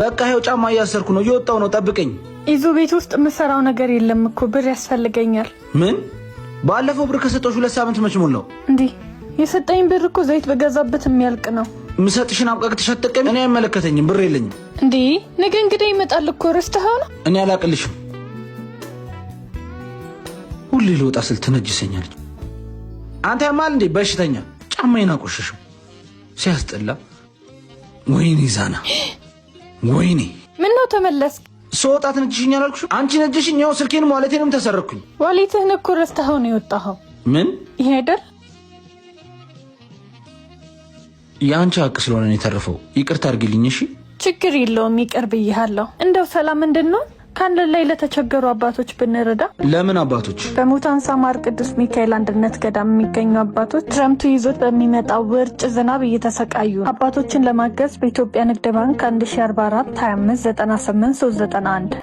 በቃ ይኸው ጫማ እያሰርኩ ነው፣ እየወጣሁ ነው፣ ጠብቀኝ። ይዙ ቤት ውስጥ የምሰራው ነገር የለም እኮ ብር ያስፈልገኛል። ምን? ባለፈው ብር ከሰጠሁሽ 2 ሳምንት መች ሞላው? እንዴ የሰጠኝ ብር እኮ ዘይት በገዛበት የሚያልቅ ነው። ምሰጥሽን አብቃቅተሽ አትጠቀሚ። እኔ አይመለከተኝም፣ ብር የለኝም። እንዴ ነገ እንግዲህ ይመጣል እኮ ረስተኸው ነው? እኔ አላቅልሽም። ሁሌ ልወጣ ስል ትነጅሰኛለች። አንተ ያማል እንዴ በሽተኛ። ጫማዬን አቆሸሽው ሲያስጠላ። ወይኔ ዛና፣ ወይኔ። ምን ነው ተመለስክ? ስወጣ ትነጅሽኝ አላልኩሽ? አንቺ ነጅሽኝ። ያው ስልኬንም ዋሌቴንም ተሰረኩኝ። ዋሌትህን እኮ ረስተኸው ነው የወጣኸው። ምን? ይሄ አይደል የአንቺ ሀቅ ስለሆነ ነው የተረፈው። ይቅርታ አድርጊልኝ እሺ። ችግር የለውም ይቅር ብዬሃለሁ። እንደው ሰላም እንድንሆን ከአንድ ላይ ለተቸገሩ አባቶች ብንረዳ። ለምን አባቶች? በሙታን ሳማር ቅዱስ ሚካኤል አንድነት ገዳም የሚገኙ አባቶች ክረምቱ ይዞት በሚመጣው ውርጭ ዝናብ እየተሰቃዩ አባቶችን ለማገዝ በኢትዮጵያ ንግድ ባንክ 1044 25 98 391